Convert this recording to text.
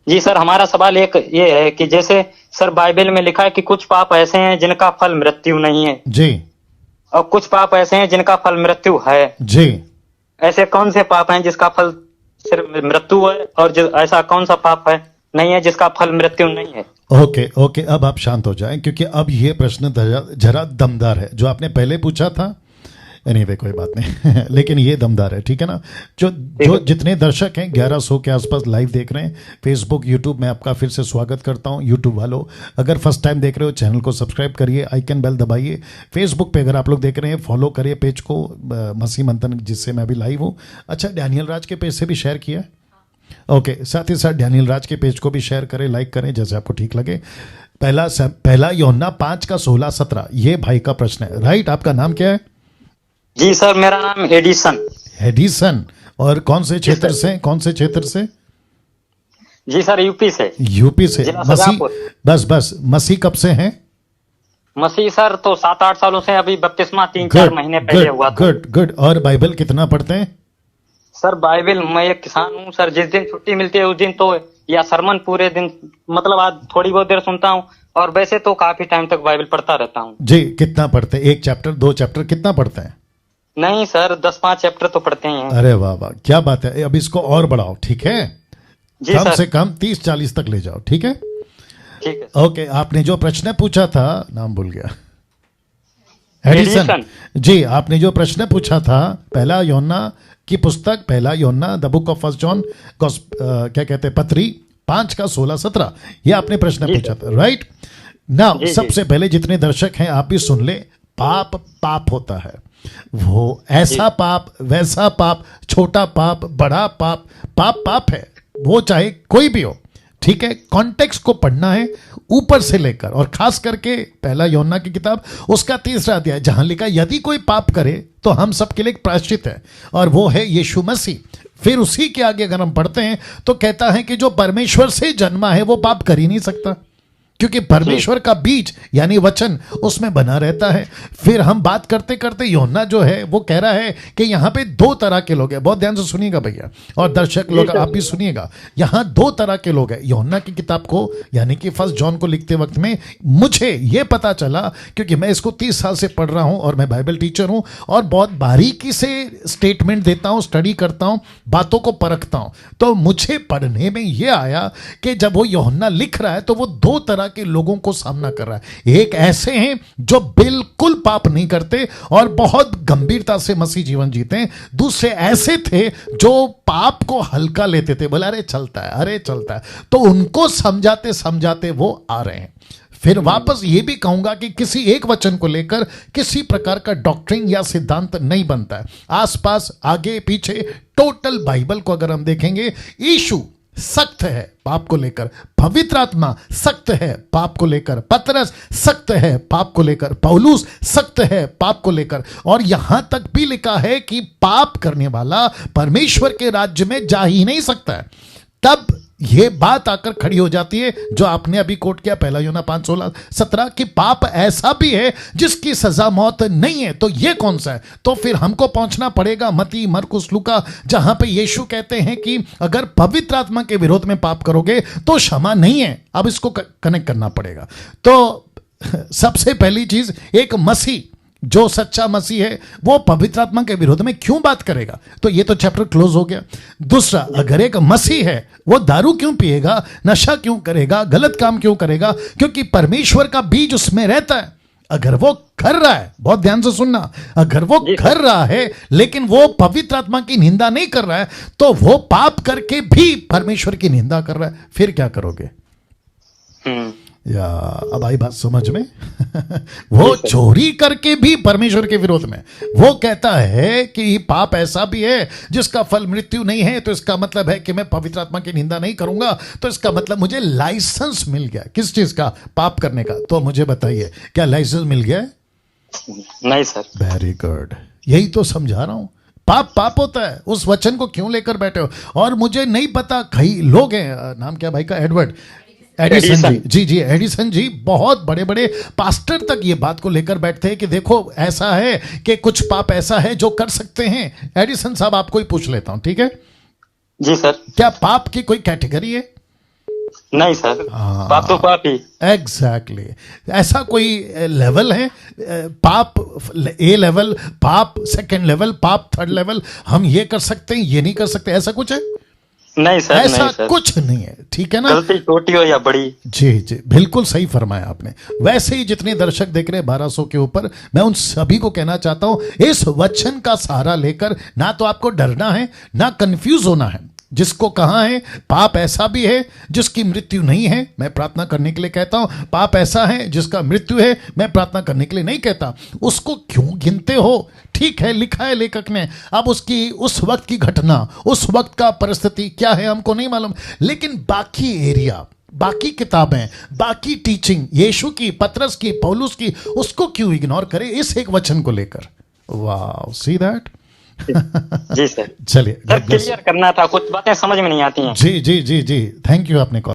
जी sir, हमारा सवाल एक ये है कि जैसे सर बाइबल में लिखा है कि कुछ पाप ऐसे हैं जिनका फल मृत्यु नहीं है, जी और कुछ पाप ऐसे हैं जिनका फल मृत्यु है। जी। ऐसे कौन से पाप हैं जिसका फल सिर्फ मृत्यु है, और ऐसा कौन सा पाप है नहीं है जिसका फल मृत्यु नहीं है? ओके ओके, अब आप शांत हो जाएं, क्योंकि अब ये प्रश्न जरा दमदार है। जो आपने पहले पूछा था, एनीवे कोई बात नहीं लेकिन ये दमदार है, ठीक है ना। जो जितने दर्शक हैं 1100 के आसपास लाइव देख रहे हैं फेसबुक यूट्यूब में, आपका फिर से स्वागत करता हूं। यूट्यूब वालों, अगर फर्स्ट टाइम देख रहे हो चैनल को सब्सक्राइब करिए, आइकन बेल दबाइए। फेसबुक पे अगर आप लोग देख रहे हैं फॉलो करिए पेज को, मसीह मंथन, जिससे मैं भी लाइव हूँ। अच्छा, डैनियल राज के पेज से भी शेयर किया, ओके। साथ ही साथ डैनियल राज के पेज को भी शेयर करें, लाइक करें, जैसे आपको ठीक लगे। पहला यूहन्ना 5 का 16-17, ये भाई का प्रश्न है, राइट। आपका नाम क्या है? जी सर, मेरा नाम एडिसन। एडिसन, और कौन से क्षेत्र से? कौन से क्षेत्र से? जी सर, यूपी से। यूपी से। मसीह, बस मसीह कब से हैं? मसीह सर तो 7-8 सालों से, अभी बपतिस्मा 3-4 महीने पहले हुआ था। गुड। और बाइबल कितना पढ़ते हैं? सर बाइबल, मैं एक किसान हूँ सर, जिस दिन छुट्टी मिलती है उस दिन तो, या सरमन पूरे दिन, मतलब आज थोड़ी बहुत देर सुनता हूँ, और वैसे तो काफी टाइम तक बाइबल पढ़ता रहता हूँ। जी, कितना पढ़ते हैं? 1 चैप्टर 2 चैप्टर कितना पढ़ते हैं? नहीं सर, 10-5 चैप्टर तो पढ़ते हैं। अरे वाह वाह, क्या बात है। अब इसको और बढ़ाओ, ठीक है? कम से कम 30-40 तक ले जाओ, ठीक है? ठीक है। ओके, आपने जो प्रश्न पूछा था, नाम भूल गया। एडिसन जी, आपने जो प्रश्न पूछा था, पहला यूहन्ना की पुस्तक, पहला यूहन्ना the book of first John, क्या कहते हैं, पत्री 5 का 16-17, ये आपने प्रश्न पूछा था, राइट नाउ। सबसे पहले जितने दर्शक हैं आप भी सुन ले, पाप होता है, वो ऐसा पाप, वैसा पाप, छोटा पाप, बड़ा पाप, पाप है, वो चाहे कोई भी हो, ठीक है। कॉन्टेक्स्ट को पढ़ना है ऊपर से लेकर, और खास करके पहला यूहन्ना की किताब, उसका 3रा अध्याय, जहां लिखा यदि कोई पाप करे तो हम सबके लिए एक प्रायश्चित है, और वो है यीशु मसीह। फिर उसी के आगे अगर हम पढ़ते हैं तो कहता है कि जो परमेश्वर से जन्मा है वो पाप कर ही नहीं सकता, क्योंकि परमेश्वर का बीज यानी वचन उसमें बना रहता है। फिर हम बात करते करते यूहन्ना जो है वो कह रहा है कि यहाँ पे 2 तरह के लोग हैं। बहुत ध्यान से सुनिएगा भैया, और दर्शक लोग आप भी सुनिएगा। यहाँ 2 तरह के लोग हैं। यूहन्ना की किताब को यानी कि फर्स्ट जॉन को लिखते वक्त में मुझे ये पता चला, क्योंकि मैं इसको 30 साल से पढ़ रहा हूँ और मैं बाइबल टीचर हूँ, और बहुत बारीकी से स्टेटमेंट देता हूँ, स्टडी करता हूँ, बातों को परखता हूँ। तो मुझे पढ़ने में ये आया कि जब वो यूहन्ना लिख रहा है तो वो 2 तरह के लोगों को सामना कर रहा है। एक ऐसे हैं जो बिल्कुल पाप नहीं करते और बहुत गंभीरता से मसीह जीवन जीते हैं। दूसरे ऐसे थे जो पाप को हल्का लेते थे, बोला अरे चलता है, अरे चलता है। तो उनको समझाते समझाते वो आ रहे हैं। फिर वापस ये भी कहूंगा कि किसी एक वचन को लेकर किसी प्रकार का डॉक्ट्रिन या सिद्धांत नहीं बनता है। आसपास, आगे पीछे, टोटल बाइबल को अगर हम देखेंगे, यीशु सख्त है पाप को लेकर, पवित्र आत्मा सख्त है पाप को लेकर, पतरस सख्त है पाप को लेकर, पौलुस सख्त है पाप को लेकर, और यहां तक भी लिखा है कि पाप करने वाला परमेश्वर के राज्य में जा ही नहीं सकता है। तब यह बात आकर खड़ी हो जाती है जो आपने अभी कोट किया, पहला यूहन्ना 5:16-17, कि पाप ऐसा भी है जिसकी सजा मौत नहीं है। तो यह कौन सा है? तो फिर हमको पहुंचना पड़ेगा मत्ती, मरकुस, लूका, जहां पे यीशु कहते हैं कि अगर पवित्र आत्मा के विरोध में पाप करोगे तो क्षमा नहीं है। अब इसको कनेक्ट करना पड़ेगा। तो सबसे पहली चीज, एक मसीह जो सच्चा मसीह है वो पवित्र आत्मा के विरोध में क्यों बात करेगा? तो ये तो चैप्टर क्लोज हो गया। दूसरा, अगर एक मसीह है वो दारू क्यों पिएगा, नशा क्यों करेगा, गलत काम क्यों करेगा? क्योंकि परमेश्वर का बीज उसमें रहता है। अगर वो कर रहा है, बहुत ध्यान से सुनना, अगर वो कर रहा है लेकिन वो पवित्र आत्मा की निंदा नहीं कर रहा है, तो वो पाप करके भी परमेश्वर की निंदा कर रहा है। फिर क्या करोगे? या अब आई बात समझ में? वो चोरी करके भी परमेश्वर के विरोध में, वो कहता है कि पाप ऐसा भी है जिसका फल मृत्यु नहीं है, तो इसका मतलब है कि मैं पवित्र आत्मा की निंदा नहीं करूंगा, तो इसका मतलब मुझे लाइसेंस मिल गया। किस चीज का? पाप करने का। तो मुझे बताइए, क्या लाइसेंस मिल गया? नहीं सर। वेरी गुड, यही तो समझा रहा हूं। पाप होता है। उस वचन को क्यों लेकर बैठे हो? और मुझे नहीं पता, कई लोग हैं, नाम क्या भाई का? एडिसन जी, एडिसन जी, बहुत बड़े बड़े पास्टर तक ये बात को लेकर बैठते हैं कि देखो ऐसा है कि कुछ पाप ऐसा है जो कर सकते हैं। एडिसन साहब, आपको ही पूछ लेता हूं, ठीक है? जी सर। क्या पाप की कोई कैटेगरी है? नहीं सर, हाँ। पाप तो पाप ही। एग्जैक्टली ऐसा कोई लेवल है पाप ए लेवल, पाप सेकंड लेवल, पाप थर्ड लेवल, हम ये कर सकते हैं ये नहीं कर सकते, ऐसा कुछ है? नहीं सर, ऐसा नहीं सर, कुछ नहीं है, ठीक है ना? गलती छोटी हो या बड़ी। जी जी बिल्कुल सही फरमाया आपने। वैसे ही जितने दर्शक देख रहे हैं 1200 के ऊपर, मैं उन सभी को कहना चाहता हूं इस वचन का सहारा लेकर ना तो आपको डरना है ना कंफ्यूज होना है। जिसको कहा है पाप ऐसा भी है जिसकी मृत्यु नहीं है, मैं प्रार्थना करने के लिए कहता हूं। पाप ऐसा है जिसका मृत्यु है, मैं प्रार्थना करने के लिए नहीं कहता। उसको क्यों गिनते हो? ठीक है, लिखा है लेखक ने, अब उसकी उस वक्त की घटना, उस वक्त का परिस्थिति क्या है हमको नहीं मालूम, लेकिन बाकी एरिया, बाकी किताबें, बाकी टीचिंग यीशु की, पतरस की, पौलुस की, उसको क्यों इग्नोर करे इस एक वचन को लेकर? वाह, सी दैट। जी सर। चलिए, सर क्लियर करना था, कुछ बातें समझ में नहीं आती हैं। जी जी जी जी, थैंक यू आपने कॉल